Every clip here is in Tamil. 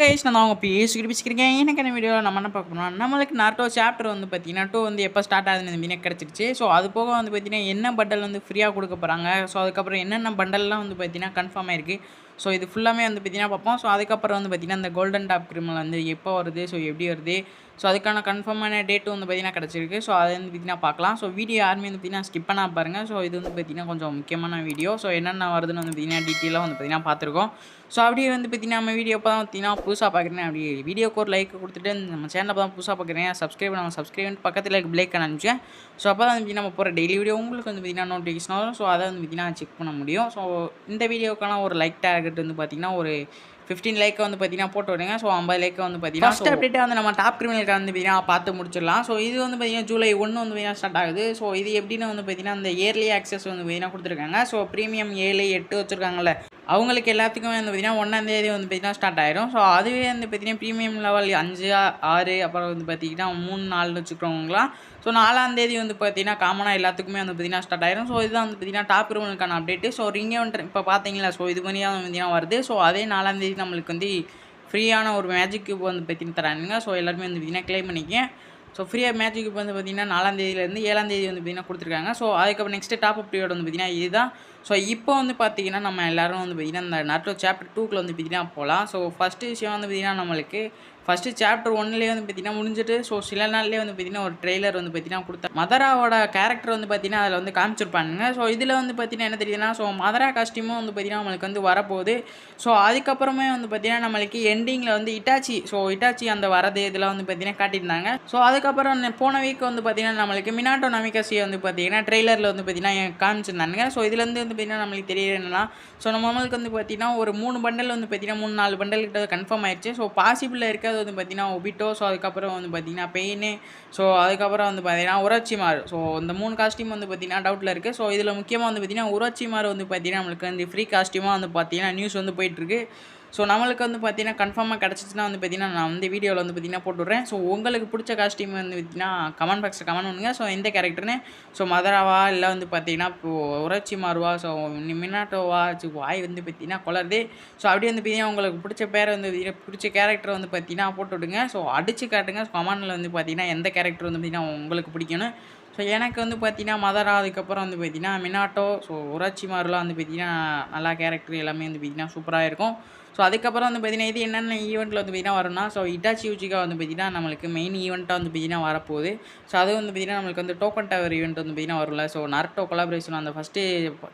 கைஸ் நான் அவங்க பேசிக்கிறேன். எனக்கான வீடியோவில் நம்ம என்ன பார்க்க போறோம், நம்மளுக்கு நாருட்டோ சாப்டர் வந்து பார்த்தீங்கன்னா 2 வந்து எப்போ ஸ்டார்ட் ஆகுதுன்னு மீனே கிடச்சிருச்சு. ஸோ அது போக வந்து பார்த்தீங்கன்னா என்ன பண்டல் வந்து ஃப்ரீயாக கொடுக்க போகிறாங்க. ஸோ அதுக்கப்புறம் என்னென்ன பண்டல்லாம் வந்து பார்த்தீங்கன்னா கன்ஃபார்ம் ஆயிருக்கு. ஸோ இது ஃபுல்லாமே வந்து பார்த்தீங்கன்னா பார்ப்போம். ஸோ அதுக்கப்புறம் வந்து பார்த்தீங்கன்னா இந்த கோல்டன் டாப் கிரிமல் வந்து எப்போ வருது, ஸோ எப்படி வருது, ஸோ அதுக்கான கன்ஃபார்மான டேட்டும் வந்து பார்த்தீங்கன்னா கிடச்சிருக்கு. ஸோ அதை வந்து பார்த்தீங்கன்னா பார்க்கலாம். ஸோ வீடியோ யாருமே வந்து பார்த்தீங்கன்னா ஸ்கிப் பண்ணா பாருங்கள். ஸோ இது வந்து பார்த்தீங்கன்னா கொஞ்சம் முக்கியமான வீடியோ. ஸோ என்னென்ன வருதுன்னு வந்து பார்த்தீங்கன்னா டீட்டெயிலாக வந்து பார்த்தீங்கன்னா பார்த்துருக்கோம். ஸோ அப்படியே வந்து பார்த்தீங்கன்னா நம்ம வீடியோ இப்போ தான் பார்த்தீங்கன்னா புதுசாக பார்க்குறேன். அப்படி வீடியோக்கு ஒரு லைக் கொடுத்துட்டு நம்ம சேனலில் தான் புதுசாக பார்க்குறேன். சப்ஸ்கிரைப் பண்ணாமல் சப்ஸ்கிரைப் பக்கத்தில் பிளேக் அனுப்பிச்சேன். ஸோ அப்போ தான் வந்து நம்ம போகிற டெய்லி வீடியோ உங்களுக்கு வந்து பார்த்தீங்கன்னா நோட்டிஃபிகேஷன் வரும். ஸோ அதை வந்து பார்த்தீங்கன்னா செக் பண்ண முடியும். ஸோ இந்த வீடியோக்கான ஒரு லைக் டார்கெட் வந்து பார்த்தீங்கன்னா ஒரு 15 லைக் வந்து பார்த்தீங்கன்னா போட்டு விடுங்க. ஸோ 50 லைக் வந்து பார்த்தீங்கன்னா ஃபஸ்ட் அப்டேட் வந்து நம்ம டாப் கிரிமினலுக்கு வந்து பார்த்தீங்கன்னா பார்த்து முடிச்சிடலாம். ஸோ இது வந்து பார்த்தீங்கன்னா ஜூலை 1 வந்து பார்த்தீங்கன்னா ஸ்டார்ட் ஆகுது. ஸோ இது எப்படின்னு வந்து பார்த்தீங்கன்னா அந்த இயர்லி ஆக்சஸ் வந்து பார்த்தீங்கன்னா கொடுத்துருக்காங்க. ஸோ ப்ரீமியம் 7, 8 வச்சுருக்காங்கல்ல, அவங்களுக்கு எல்லாத்துக்குமே வந்து பார்த்தீங்கன்னா 1ஆம் தேதி வந்து பார்த்தீங்கன்னா ஸ்டார்ட் ஆயிரும். ஸோ அதுவே வந்து பார்த்தீங்கன்னா ப்ரீமியம் லெவல் 5, 6 அப்புறம் வந்து பார்த்தீங்கன்னா 3, 4 வச்சுக்கிறவங்களாம் ஸோ 4ஆம் தேதி வந்து பார்த்தீங்கன்னா காமனாக எல்லாத்துக்குமே வந்து பார்த்தீங்கன்னா ஸ்டார்ட் ஆயிரும். ஸோ இதுதான் வந்து பார்த்தீங்கன்னா டாப் கிரிமினலுக்கான அப்டேட்டு. ஸோ ரிங் எவென்ட் இப்போ பார்த்தீங்களா, ஸோ இது மாதிரியாக வந்து பார்த்தீங்கன்னா வருது. ஸோ அதே 4ஆம் தேதி நம்மளுக்கு வந்து ஃப்ரீயான ஒரு மேஜிக் கியூப் வந்து பார்த்தீங்கன்னா தரானுங்க. ஸோ எல்லாருமே வந்து பார்த்தீங்கன்னா கிளைம் பண்ணிக்கேன். ஸோ ஃப்ரீயாக மேஜிக் கியூப் வந்து பார்த்தீங்கன்னா 4ஆம் தேதியிலேருந்து 7ஆம் தேதி வந்து பார்த்தீங்கன்னா கொடுத்துருக்காங்க. ஸோ அதுக்கப்புறம் நெக்ஸ்ட்டு டாப் அப் பீரியட் வந்து பார்த்தீங்கன்னா இதுதான். ஸோ இப்போ வந்து பார்த்தீங்கன்னா நம்ம எல்லோரும் வந்து பார்த்தீங்கன்னா இந்த நாருட்டோ சாப்டர் 2க்குள்ள வந்து பார்த்தீங்கன்னா போகலாம். ஸோ ஃபஸ்ட்டு விஷயம் வந்து பார்த்தீங்கன்னா நம்மளுக்கு ஃபஸ்ட்டு சாப்டர் 1லேயே வந்து பார்த்தீங்கன்னா முடிஞ்சிட்டு ஸோ சில நாள்லேயே வந்து பார்த்தீங்கன்னா ஒரு ட்ரெய்லர் வந்து பார்த்தீங்கன்னா கொடுத்தேன். மதராவோட கேரக்டர் வந்து பார்த்தீங்கன்னா அதில் வந்து காமிச்சிருப்பானுங்க. ஸோ இதில் வந்து பார்த்தீங்கன்னா என்ன தெரியுதுன்னா, ஸோ மதரா காஸ்டியூமும் வந்து பார்த்தீங்கன்னா நம்மளுக்கு வந்து வரப்போகுது. ஸோ அதுக்கப்புறமே வந்து பார்த்தீங்கன்னா நம்மளுக்கு எண்டிங்கில் வந்து இட்டாச்சி அந்த வரது இதெல்லாம் வந்து பார்த்தீங்கன்னா காட்டியிருந்தாங்க. ஸோ அதுக்கப்புறம் போன வீக் வந்து பார்த்தீங்கன்னா நம்மளுக்கு மினாட்டோ நமிகாசியை வந்து பார்த்தீங்கன்னா ட்ரெய்லரில் வந்து பார்த்தீங்கன்னா காமிச்சிருந்தாங்க. ஸோ இதுலேருந்து வந்து பார்த்தீங்கன்னா நம்மளுக்கு தெரியுது என்னன்னா, ஸோ நம்மளுக்கு வந்து பார்த்தீங்கன்னா ஒரு 3 பண்டல் வந்து பார்த்தீங்கன்னா 3, 4 பண்டல் கிட்ட கன்ஃபார்ம் ஆயிடுச்சு. ஸோ பாசிபிளில் இருக்கிறது வந்து பார்த்தீங்கன்னா ஒபிட்டோ, ஸோ அதுக்கப்புறம் வந்து பார்த்தீங்கன்னா பெயின், ஸோ அதுக்கப்புறம் வந்து பார்த்தீங்கன்னா உரோச்சிமாரு. ஸோ இந்த 3 காஸ்டியூம் வந்து பார்த்தீங்கன்னா டவுட்டில் இருக்குது. ஸோ இதில் முக்கியமாக வந்து பார்த்தீங்கன்னா உரோச்சிமாரு வந்து பார்த்தீங்கன்னா நம்மளுக்கு வந்து ஃப்ரீ காஸ்டியூமாக வந்து பார்த்தீங்கன்னா நியூஸ் வந்து போயிட்டுருக்கு. ஸோ நம்மளுக்கு வந்து பார்த்தீங்கன்னா கன்ஃபார்மாக கிடச்சிச்சின்னா வந்து பார்த்தீங்கன்னா நான் வந்து வீடியோவில் வந்து பார்த்தீங்கன்னா போட்டுவிட்றேன். ஸோ உங்களுக்கு பிடிச்ச காஸ்டியூம் வந்து பார்த்தீங்கன்னா கமெண்ட் பாக்ஸில் கமெண்ட் பண்ணுங்கள். ஸோ எந்த கேரக்டர்னு, ஸோ மதராவா இல்லை வந்து பார்த்தீங்கன்னா இப்போது உரோச்சிமாருவா, ஸோ மினாட்டோவா, வாய் வந்து பார்த்தீங்கன்னா கொளருது. ஸோ அப்படியே வந்து பார்த்தீங்கன்னா உங்களுக்கு பிடிச்ச பேரை வந்து பிடிச்ச கேரக்டர் வந்து பார்த்தீங்கன்னா போட்டு விடுங்க. ஸோ அடித்து காட்டுங்க. கமெண்டில் வந்து பார்த்தீங்கன்னா எந்த கேரக்டர் வந்து பார்த்தீங்கன்னா உங்களுக்கு பிடிக்கணும். ஸோ எனக்கு வந்து பார்த்தீங்கன்னா மதரா, அதுக்கப்புறம் வந்து பார்த்தீங்கன்னா மினாட்டோ, ஸோ உரோச்சிமாருலாம் வந்து பார்த்தீங்கன்னா நல்லா கேரக்டர் எல்லாமே வந்து பார்த்தீங்கன்னா சூப்பராக இருக்கும். ஸோ அதுக்கப்புறம் வந்து பார்த்தீங்கன்னா இது என்னென்ன ஈவெண்ட்டில் வந்து பார்த்தீங்கன்னா வரும்னா, ஸோ இட்டாச்சி யூச்சிகா வந்து பார்த்தீங்கன்னா நம்மளுக்கு மெயின் ஈவெண்ட்டாக வந்து பார்த்தீங்கன்னா வரப்போகுது. ஸோ அது வந்து பார்த்தீங்கன்னா நம்மளுக்கு வந்து டோக்கன் டவர் ஈவெண்ட் வந்து பார்த்தீங்கன்னா வரும்ல. ஸோ நாருட்டோ கொலாபரேஷன் அந்த ஃபஸ்ட்டு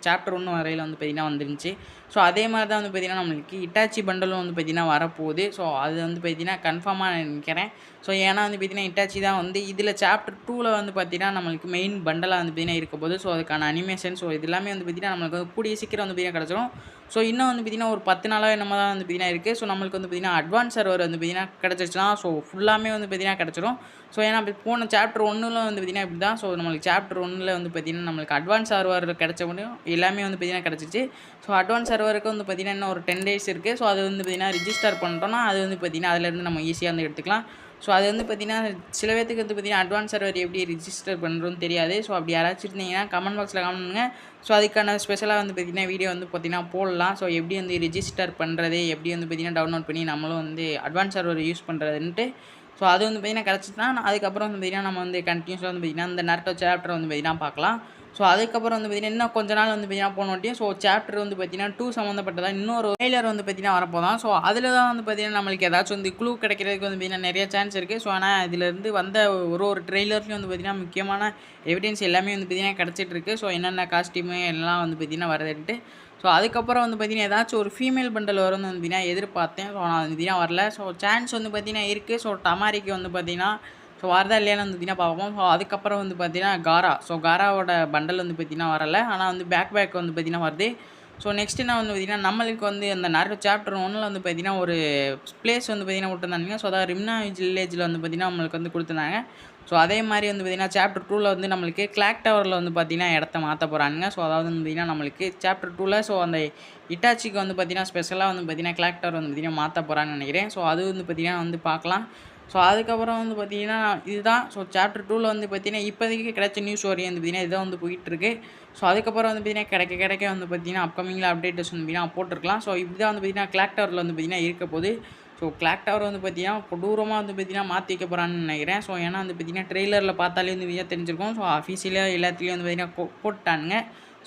சாப்டர் 1 வரையில் வந்து பார்த்தீங்கன்னா வந்துருந்துச்சு. ஸோ அதே மாதிரி தான் வந்து பார்த்தீங்கன்னா நம்மளுக்கு இட்டாச்சி பண்டலும் வந்து பார்த்தீங்கன்னா வரப்போகுது. ஸோ அது வந்து பார்த்தீங்கன்னா கன்ஃபார்மாக நினைக்கிறேன். ஸோ ஏன்னா வந்து பார்த்தீங்கன்னா இட்டாச்சி தான் வந்து இதில் சாப்டர் 2ல் வந்து பார்த்தீங்கன்னா நம்மளுக்கு மெயின் பண்டலாக வந்து பார்த்தீங்கன்னா இருக்க போது. ஸோ அதுக்கான அனிமேஷன், ஸோ இது எல்லாமே வந்து பார்த்தீங்கன்னா நம்மளுக்கு வந்து கூடிய சீக்கிரம் வந்து பார்த்தீங்கன்னா கிடச்சிரும். ஸோ இன்னும் வந்து பார்த்தீங்கன்னா ஒரு 10 நாளாக என்னமோ தான் வந்து பார்த்தீங்கன்னா இருக்குது. ஸோ நம்மளுக்கு வந்து பார்த்தீங்கன்னா அட்வான்ஸ் சர்வர் வந்து பார்த்தீங்கன்னா கிடச்சிருச்சுன்னா ஸோ ஃபுல்லாமே வந்து பார்த்தீங்கன்னா கிடச்சிரும். ஸோ ஏன்னா போன சாப்டர் 1ல் வந்து பார்த்தீங்கன்னா இப்படி தான். ஸோ நம்மளுக்கு சாப்டர் 1ல் வந்து பார்த்தீங்கன்னா நம்மளுக்கு அட்வான்ஸ் சர்வர் கிடச்ச முடியும் எல்லாமே வந்து பார்த்தீங்கன்னா கிடச்சிச்சு. ஸோ அட்வான்ஸ் சர்வருக்கு வந்து பார்த்தீங்கன்னா இன்னும் ஒரு 10 டேஸ் இருக்குது. ஸோ அது வந்து பார்த்தீங்கன்னா ரிஜிஸ்டர் பண்ணிட்டோம்னா அது வந்து பார்த்தீங்கன்னா அதிலேருந்து நம்ம ஈஸியாக வந்து எடுத்துக்கலாம். ஸோ அது வந்து பார்த்தீங்கன்னா சில பேத்துக்கு வந்து பார்த்தீங்கன்னா அட்வான்ஸ் சர்வர் எப்படி ரிஜிஸ்டர் பண்ணுறோன்னு தெரியாது. ஸோ அப்படி யாராச்சும் இருந்தீங்கன்னா கமெண்ட் பாக்ஸில் கமெண்ட் பண்ணுங்கள். ஸோ அதுக்கான ஸ்பெஷலாக வந்து பார்த்தீங்கன்னா வீடியோ வந்து பார்த்தீங்கன்னா போடலாம். ஸோ எப்படி வந்து ரிஜிஸ்டர் பண்ணுறது, எப்படி வந்து பார்த்தீங்கன்னா டவுன்லோட் பண்ணி நம்மளும் வந்து அட்வான்ஸ் சர்வர் யூஸ் பண்ணுறதுன்ட்டு. ஸோ அது வந்து பார்த்தீங்கன்னா கிடச்சிச்சுன்னா அதுக்கப்புறம் வந்து பார்த்தீங்கன்னா நம்ம வந்து கண்டினியூஸாக வந்து பார்த்தீங்கன்னா இந்த நாருட்டோ சாப்டர் வந்து பார்த்தீங்கன்னா பார்க்கலாம். ஸோ அதுக்கப்புறம் வந்து பார்த்தீங்கன்னா இன்னும் கொஞ்ச நாள் வந்து பார்த்தீங்கன்னா போனோட்டியும் ஸோ சாப்டர் வந்து பார்த்தீங்கன்னா 2 சம்மந்தப்பட்டதாக இன்னொரு ட்ரெய்லர் வந்து பார்த்தீங்கன்னா வரப்போதான். ஸோ அதில் தான் வந்து பார்த்தீங்கன்னா நம்மளுக்கு ஏதாச்சும் வந்து க்ளூ கிடைக்கிறதுக்கு வந்து பார்த்தீங்கன்னா நிறைய சான்ஸ் இருக்குது. ஸோ ஆனால் இதிலேருந்து வந்த ஒரு ட்ரெய்லர்லேயும் வந்து பார்த்தீங்கன்னா முக்கியமான எவிடன்ஸ் எல்லாமே வந்து பார்த்தீங்கன்னா கிடச்சிட்ருக்கு. ஸோ என்னென்ன காஸ்டியூமு எல்லாம் வந்து பார்த்தீங்கன்னா வருதுன்ட்டு. ஸோ அதுக்கப்புறம் வந்து பார்த்தீங்கன்னா ஏதாச்சும் ஒரு ஃபீமேல் பண்டல் வரும்னு வந்து பார்த்தீங்கன்னா எதிர்பார்த்தேன். ஸோ நான் வந்து பார்த்தீங்கன்னா வரல. ஸோ சான்ஸ் வந்து பார்த்தீங்கன்னா இருக்குது. ஸோ டமாரிக்கு வந்து பார்த்தீங்கன்னா ஸோ வரதா இல்லையான்னு வந்து பார்த்தீங்கன்னா பார்ப்போம். ஸோ அதுக்கப்புறம் வந்து பார்த்தீங்கன்னா காரா, ஸோ காராவோட பண்டல் வந்து பார்த்தீங்கன்னா வரலை. ஆனால் வந்து பேக் வந்து பார்த்தீங்கன்னா வருது. ஸோ நெக்ஸ்ட் என்ன வந்து பார்த்தீங்கன்னா நம்மளுக்கு வந்து அந்த நாருட்டோ சாப்டர் 1ல் வந்து பார்த்தீங்கன்னா ஒரு பிளேஸ் வந்து பார்த்தீங்கன்னா விட்டுருந்தாங்க. ஸோ அதாவது ரிம்னா வில்லேஜில் வந்து பார்த்தீங்கன்னா நம்மளுக்கு வந்து கொடுத்துருந்தாங்க. ஸோ அதே மாதிரி வந்து பார்த்தீங்கன்னா சாப்டர் 2ல் வந்து நம்மளுக்கு கிளாக் டவரில் வந்து பார்த்தீங்கன்னா இடத்த மாற்ற போகிறாங்க. ஸோ அதாவது வந்து பார்த்தீங்கன்னா நம்மளுக்கு சாப்டர் 2ல் ஸோ அந்த இட்டாச்சிக்கு வந்து பார்த்தீங்கன்னா ஸ்பெஷலாக வந்து பார்த்தீங்கன்னா கிளாக் டவர் வந்து பார்த்தீங்கன்னா மாற்ற போகிறாங்கன்னு நினைக்கிறேன். ஸோ அது வந்து பார்த்தீங்கன்னா வந்து பார்க்கலாம். ஸோ அதுக்கப்புறம் வந்து பார்த்தீங்கன்னா இதுதான். ஸோ சாப்டர் 2ல் வந்து பார்த்தீங்கன்னா இப்போதைக்கு கிடைச்ச நியூஸ் வரையும் வந்து பார்த்தீங்கன்னா இதுதான் வந்து போயிட்டுருக்கு. ஸோ அதுக்கப்புறம் வந்து பார்த்தீங்கன்னா கிடைக்க வந்து பார்த்தீங்கன்னா அப்கமிங்கில் அப்டேட்டஸ் வந்து பார்த்தீங்கன்னா போட்டிருக்கலாம். ஸோ இப்படி தான் வந்து பார்த்தீங்கன்னா கிளாக் டவரில் வந்து பார்த்தீங்கன்னா இருக்க போது. ஸோ கிளாக் டவர் வந்து பார்த்தீங்கன்னா கொடூரமாக வந்து பார்த்தீங்கன்னா மாற்றி வைக்க போகிறான்னு நினைக்கிறேன். ஸோ ஏன்னா வந்து பார்த்தீங்கன்னா ட்ரெய்லரில் பார்த்தாலே வந்து விஜய் தெரிஞ்சிருக்கும். ஸோ அஃபீஷியலாக எல்லாத்துலேயும் வந்து பார்த்தீங்கன்னா போட்டானுங்க.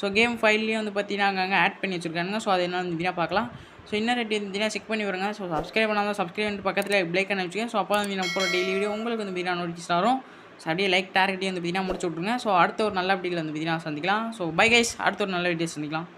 ஸோ கேம் ஃபைல்லேயும் வந்து பார்த்தீங்கன்னா அங்கங்கே ஆட் பண்ணி வச்சுருக்கானுங்க. ஸோ அது என்ன வந்து பார்த்தீங்கன்னா பார்க்கலாம். ஸோ இன்னும் ரெட்டி இருந்துச்சுன்னா செக் பண்ணி வருங்க. ஸோ சப்ஸ்கிரைப் பண்ணாமல் சப்ஸ்கிரைப் பண்ணிட்டு பக்கத்தில் பிளேக் பண்ணி வச்சுக்கேன். ஸோ அப்போ வந்து நம்ம போகிற டெய்லி வீடியோ உங்களுக்கு வந்து பார்த்தீங்கன்னா நோட்டிஃபிகேஷன் வரும். ஸோ அப்படியே லைக் டார்கெட்டையும் வந்து பார்த்தீங்கன்னா முடிச்சு விட்ருங்க. ஸோ அடுத்த ஒரு நல்ல வீடியோவில் வந்து பார்த்தீங்கன்னா சந்திக்கலாம். ஸோ பை கைஸ், அடுத்த ஒரு நல்ல வீடியோ சந்திக்கலாம்.